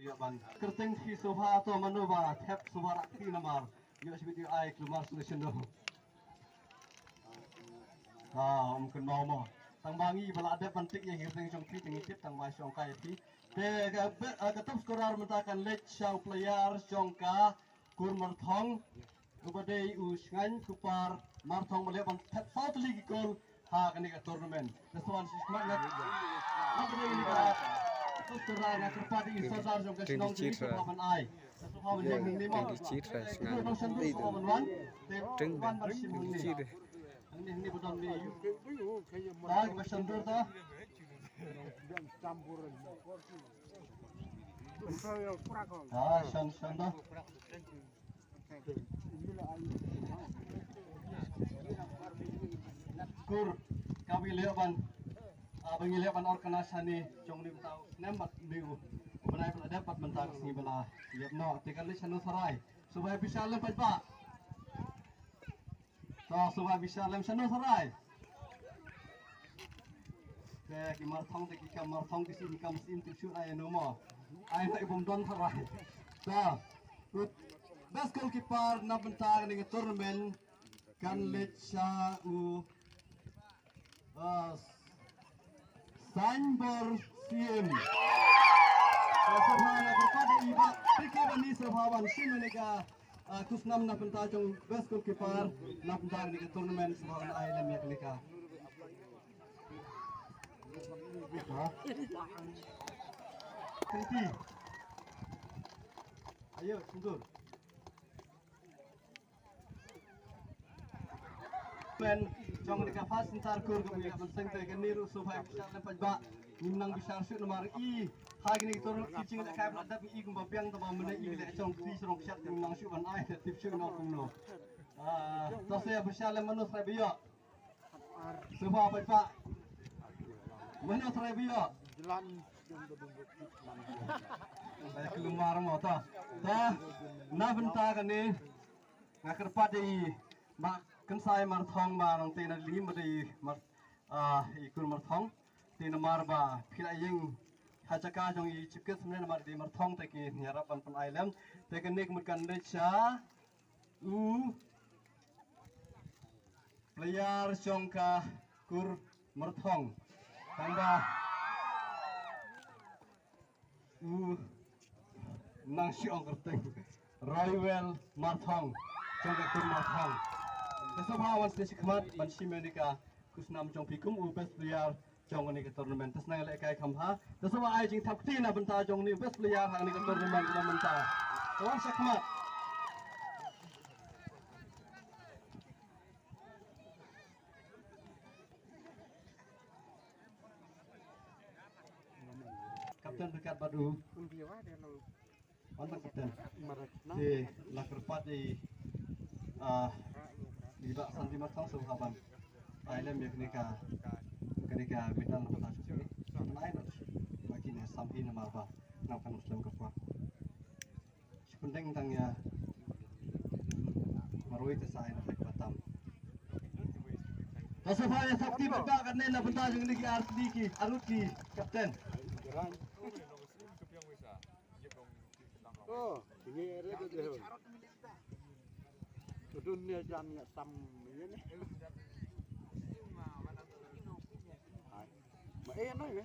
dia ban kerteng fi soha to manova thep soha rakti namar yo video ai kelumar solution do mungkin mau tang bangi bala ada penting yang kerteng trong fi tengitip tang mai trong kai fi te ga top scorer mentakan lech shang player jongka kurmar thong ubadei usngan kupar marthong meleban thep south league gol ha kani ka tournament this one is not ini ka top scorer na kerpati sadar jongka sinong ji paman ai paman yang ni mo citra ngan paman wan te wan barsim ini budon ni lag masandur ta shan da kur kami leban abangi leban organisasi jong ni tahu nemat biu benai pada dapat mentak sini bala lihat no tekan chanu sarai supaya bisa lem pak supaya bisa lem chanu sarai ke kimar thong te kamar thong ti sin kam sin ti shu ai no mo ai tak bom don sarai best goalkeeper na bentar ni tournament kan lecha Sanbor Sim. Sabana kepada iba pikir ni sahawan sim mereka kusnam na pentajung best goalkeeper na pentajung di turnamen sahawan Island ya mereka. Kenti. Ayo sundur. Men jong ni ka fast sentar kur ko mi ka seng te kan niru supaya bisa lempat ba nimnang bisa shoot nomor i hagi ni turun kicing da kai blada bi i gum babiang to mena i le jong fi serong shot nimnang shoot ban ai tip shoot no kum no to se bisa lem manus ra biyo supaya apa pak manus ra biyo jalan baik lumar mo ta na benta kan ni ngakar padi mak kan saya marthong barang tena lim beri ikut marthong tena marba pila yang hajaka jong i cikes sebenarnya mar di marthong teki nyarapan pen island teki nik merkan lecha player jongka kur marthong tambah nang siong kerteng Roywell marthong jongka kur marthong Kesabawan stesi kemat bansi mereka kusnam jong pikum best player jong ni ke tournament tas nang lekai khamha tasaba ai jing thapti na banta jong ni best player hang ni ke tournament na banta tawan sakmat kapten dekat badu mantan kapten di lakerpat di Iba santi matang sahaban Island ya kenika medan lepas sini lain bagi ni sampai nama apa nampak muslim kerja sepenting tangnya marui tesai nak batam tasafaya sakti berdak kan nena bentar yang ni arti aruti kapten oh ini ada tu dunia jamnya sam ini nih. Enak ya.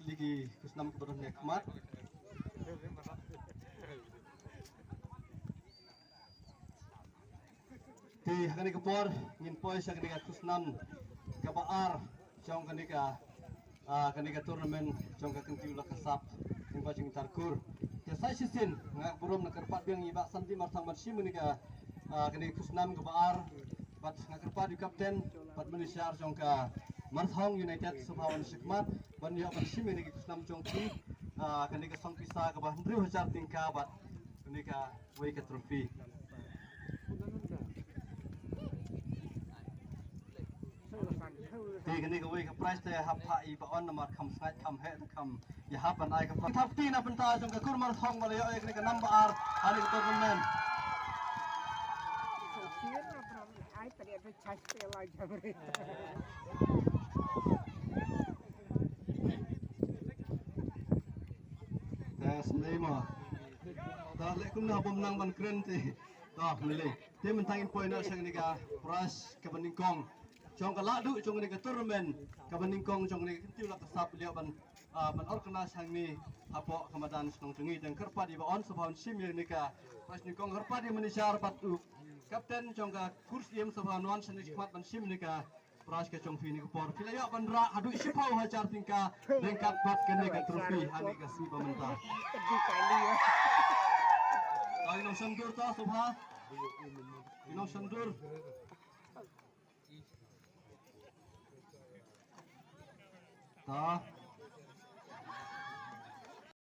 Lagi kusnam kebetulan nikmat. Di kani kepor ngin pois kani kusnam kabaar jong kani turnamen jong kentiu la kasap ing bajing tarkur ya sai sisin ngak burum nak kerpat biang iba santi martang marsim ni kani kusnam kabaar bat ngak kerpat di kapten bat menisiar jong Marthong United Sabawan Sikmat ban ya marsim ni kusnam jong ki kani sang pisa ka bah 1000 tingkat bat kani wei ka trofi Thì cái này cái price này hấp hạ ý bảo nó mà khăm snai khăm hệ khăm ya hấp ban ai cái tháp tin apa entah trong cái kurma thong mà lấy cái number R hari cái tournament Ai pada ada cas pela jamret. tes này mà ta lại cũng nào bom nang ban keren thì đó milih dia mentangin poin nak sang niga prize ke Beningkong trong cái ladu trong cái tournament ke Beningkong trong cái kentiu lah kesap beliau ban organize hang ni apa kemadan senong tengi dan kerpa di bawah sebab sim yang nika prize Beningkong kerpa di Malaysia batu kapten trong cái kursiem sebab nuan senik khmat ban sim nika prize ke trong fi ni por pilaya ban ra adu sipau hajar tingka lengkap bat ke nika trofi hani ke si pemerintah Tadi kali ya. Inong sandur ta subha inong sandur ta